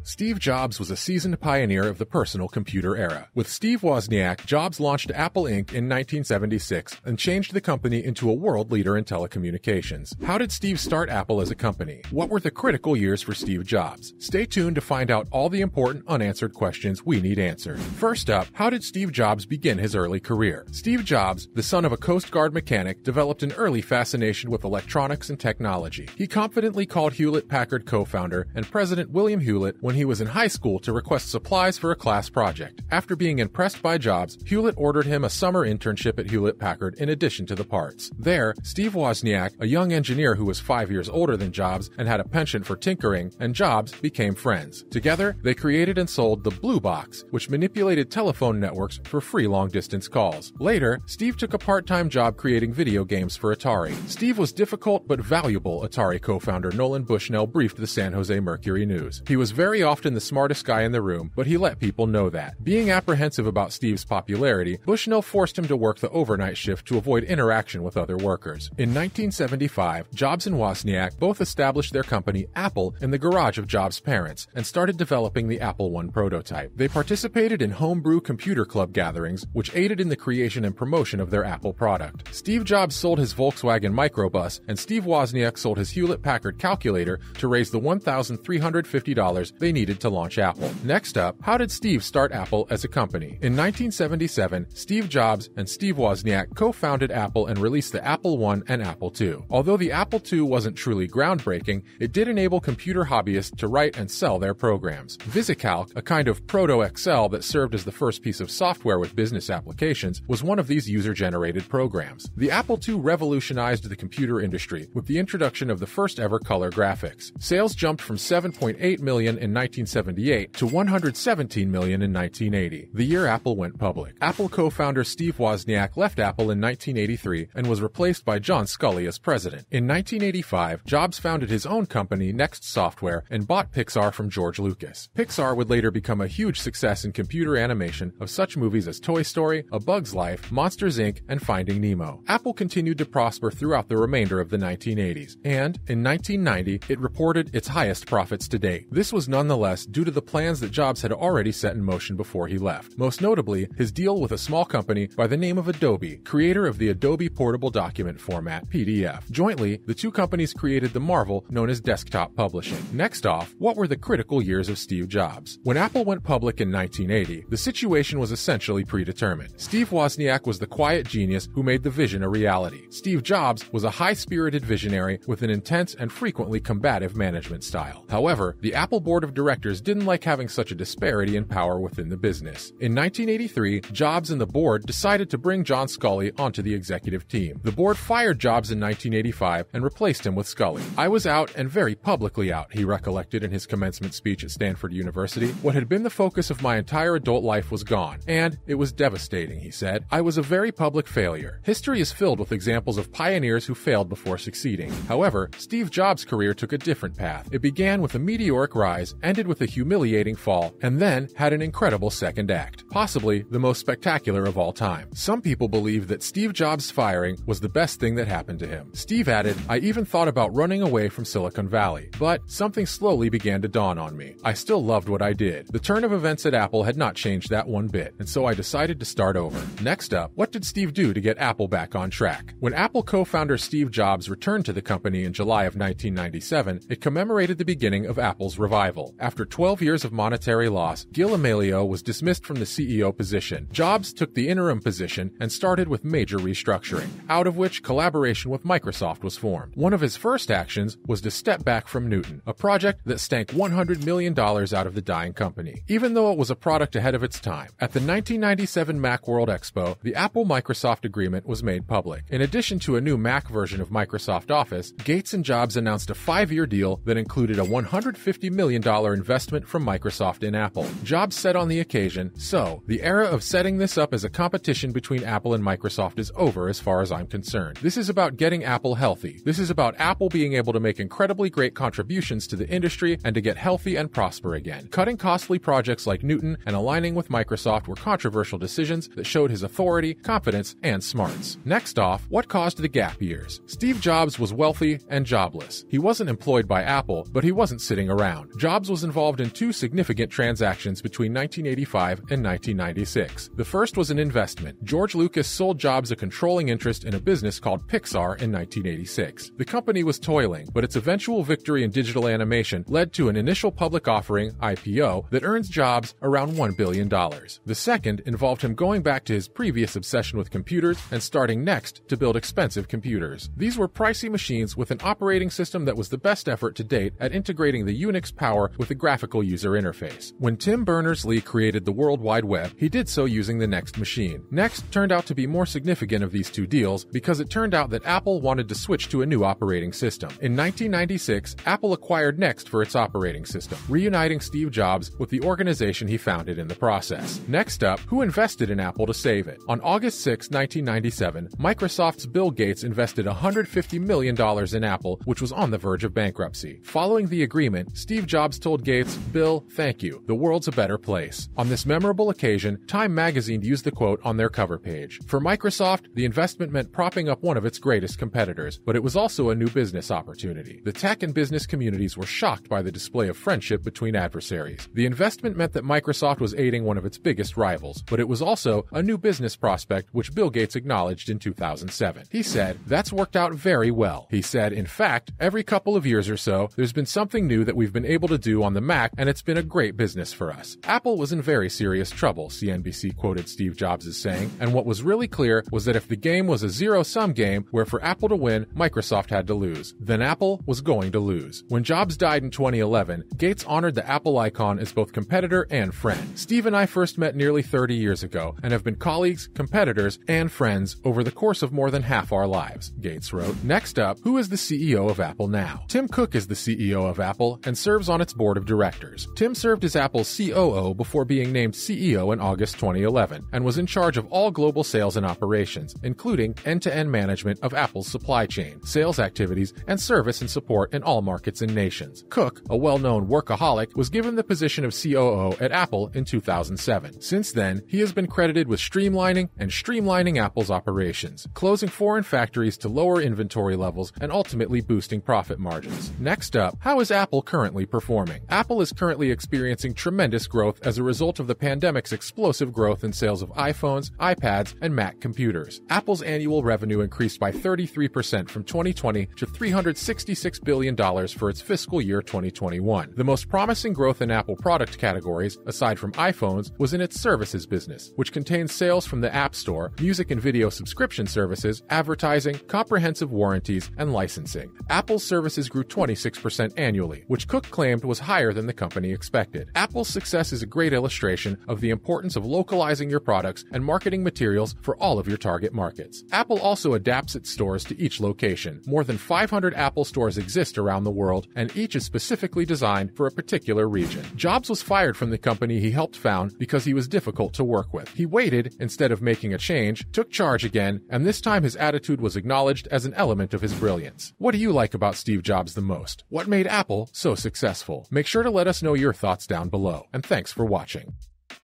Steve Jobs was a seasoned pioneer of the personal computer era. With Steve Wozniak, Jobs launched Apple Inc. in 1976 and changed the company into a world leader in telecommunications. How did Steve start Apple as a company? What were the critical years for Steve Jobs? Stay tuned to find out all the important unanswered questions we need answered. First up, how did Steve Jobs begin his early career? Steve Jobs, the son of a Coast Guard mechanic, developed an early fascination with electronics and technology. He confidently called Hewlett-Packard co-founder and President William Hewlett when he was in high school to request supplies for a class project. After being impressed by Jobs, Hewlett ordered him a summer internship at Hewlett-Packard in addition to the parts. There, Steve Wozniak, a young engineer who was 5 years older than Jobs and had a penchant for tinkering, and Jobs became friends. Together, they created and sold the Blue Box, which manipulated telephone networks for free long-distance calls. Later, Steve took a part-time job creating video games for Atari. Steve was difficult but valuable, Atari co-founder Nolan Bushnell briefed the San Jose Mercury News. He was very often the smartest guy in the room, but he let people know that. Being apprehensive about Steve's popularity, Bushnell forced him to work the overnight shift to avoid interaction with other workers. In 1975, Jobs and Wozniak both established their company Apple in the garage of Jobs' parents and started developing the Apple I prototype. They participated in HomeBrew Computer Club gatherings, which aided in the creation and promotion of their Apple product. Steve Jobs sold his Volkswagen microbus, and Steve Wozniak sold his Hewlett-Packard calculator to raise the $1,350 they needed to launch Apple. Next up, how did Steve start Apple as a company? In 1977, Steve Jobs and Steve Wozniak co-founded Apple and released the Apple I and Apple II. Although the Apple II wasn't truly groundbreaking, it did enable computer hobbyists to write and sell their programs. VisiCalc, a kind of proto-Excel that served as the first piece of software with business applications, was one of these user-generated programs. The Apple II revolutionized the computer industry with the introduction of the first-ever color graphics. Sales jumped from 7.8 million in 1978 to 117 million in 1980, the year Apple went public. Apple co-founder Steve Wozniak left Apple in 1983 and was replaced by John Sculley as president. In 1985, Jobs founded his own company, Next Software, and bought Pixar from George Lucas. Pixar would later become a huge success in computer animation of such movies as Toy Story, A Bug's Life, Monsters Inc., and Finding Nemo. Apple continued to prosper throughout the remainder of the 1980s, and in 1990, it reported its highest profits to date. This was nonetheless due to the plans that Jobs had already set in motion before he left. Most notably, his deal with a small company by the name of Adobe, creator of the Adobe Portable Document Format, PDF. Jointly, the two companies created the marvel known as desktop publishing. Next off, what were the critical years of Steve Jobs? When Apple went public in 1980, the situation was essentially predetermined. Steve Wozniak was the quiet genius who made the vision a reality. Steve Jobs was a high-spirited visionary with an intense and frequently combative management style. However, the Apple board of directors didn't like having such a disparity in power within the business. In 1983, Jobs and the board decided to bring John Sculley onto the executive team. The board fired Jobs in 1985 and replaced him with Sculley. "I was out and very publicly out," he recollected in his commencement speech at Stanford University. "What had been the focus of my entire adult life was gone, and it was devastating," he said. "I was a very public failure." History is filled with examples of pioneers who failed before succeeding. However, Steve Jobs' career took a different path. It began with a meteoric rise, ended with a humiliating fall, and then had an incredible second act, possibly the most spectacular of all time. Some people believe that Steve Jobs' firing was the best thing that happened to him. Steve added, "I even thought about running away from Silicon Valley, but something slowly began to dawn on me. I still loved what I did. The turn of events at Apple had not changed that one bit, and so I decided to start over." Next up, what did Steve do to get Apple back on track? When Apple co-founder Steve Jobs returned to the company in July of 1997, it commemorated the beginning of Apple's revival. After 12 years of monetary loss, Gil Amelio was dismissed from the CEO position. Jobs took the interim position and started with major restructuring, out of which collaboration with Microsoft was formed. One of his first actions was to step back from Newton, a project that stank $100 million out of the dying company, even though it was a product ahead of its time. At the 1997 Macworld Expo, the Apple-Microsoft agreement was made public. In addition to a new Mac version of Microsoft Office, Gates and Jobs announced a 5-year deal that included a $150 million investment from Microsoft in Apple. Jobs said on the occasion, "So, the era of setting this up as a competition between Apple and Microsoft is over as far as I'm concerned. This is about getting Apple healthy. This is about Apple being able to make incredibly great contributions to the industry and to get healthy and prosper again. Cutting costly projects like Newton and aligning with Microsoft were controversial decisions that showed his authority, confidence, and smarts." Next off, what caused the gap years? Steve Jobs was wealthy and jobless. He wasn't employed by Apple, but he wasn't sitting around. Jobs was involved in two significant transactions between 1985 and 1996. The first was an investment. George Lucas sold Jobs a controlling interest in a business called Pixar in 1986. The company was toiling, but its eventual victory in digital animation led to an initial public offering, IPO, that earns Jobs around $1 billion. The second involved him going back to his previous obsession with computers and starting Next to build expensive computers. These were pricey machines with an operating system that was the best effort to date at integrating the Unix power with a graphical user interface. When Tim Berners-Lee created the World Wide Web, he did so using the Next machine. Next turned out to be more significant of these two deals because it turned out that Apple wanted to switch to a new operating system. In 1996, Apple acquired Next for its operating system, reuniting Steve Jobs with the organization he founded in the process. Next up, who invested in Apple to save it? On August 6, 1997, Microsoft's Bill Gates invested $150 million in Apple, which was on the verge of bankruptcy. Following the agreement, Steve Jobs told Gates, "Bill, thank you. The world's a better place." On this memorable occasion, Time magazine used the quote on their cover page. For Microsoft, the investment meant propping up one of its greatest competitors, but it was also a new business opportunity. The tech and business communities were shocked by the display of friendship between adversaries. The investment meant that Microsoft was aiding one of its biggest rivals, but it was also a new business prospect which Bill Gates acknowledged in 2007. He said, "That's worked out very well." He said, "In fact, every couple of years or so, there's been something new that we've been able to do on the Mac, and it's been a great business for us." Apple was in very serious trouble, CNBC quoted Steve Jobs as saying, and what was really clear was that if the game was a zero-sum game where for Apple to win, Microsoft had to lose, then Apple was going to lose. When Jobs died in 2011, Gates honored the Apple icon as both competitor and friend. "Steve and I first met nearly 30 years ago and have been colleagues, competitors, and friends over the course of more than half our lives," Gates wrote. Next up, who is the CEO of Apple now? Tim Cook is the CEO of Apple and serves on its board of directors. Tim served as Apple's COO before being named CEO in August 2011 and was in charge of all global sales and operations, including end-to-end management of Apple's supply chain, sales activities, and service and support in all markets and nations. Cook, a well-known workaholic, was given the position of COO at Apple in 2007. Since then, he has been credited with streamlining Apple's operations, closing foreign factories to lower inventory levels and ultimately boosting profit margins. Next up, how is Apple currently performing? Apple is currently experiencing tremendous growth as a result of the pandemic's explosive growth in sales of iPhones, iPads, and Mac computers. Apple's annual revenue increased by 33% from 2020 to $366 billion for its fiscal year 2021. The most promising growth in Apple product categories, aside from iPhones, was in its services business, which contains sales from the App Store, music and video subscription services, advertising, comprehensive warranties, and licensing. Apple's services grew 26% annually, which Cook claimed was higher than the company expected. Apple's success is a great illustration of the importance of localizing your products and marketing materials for all of your target markets. Apple also adapts its stores to each location. More than 500 Apple stores exist around the world, and each is specifically designed for a particular region. Jobs was fired from the company he helped found because he was difficult to work with. He waited instead of making a change, took charge again, and this time his attitude was acknowledged as an element of his brilliance. What do you like about Steve Jobs the most? What made Apple so successful? Make sure to let us know your thoughts down below, and thanks for watching.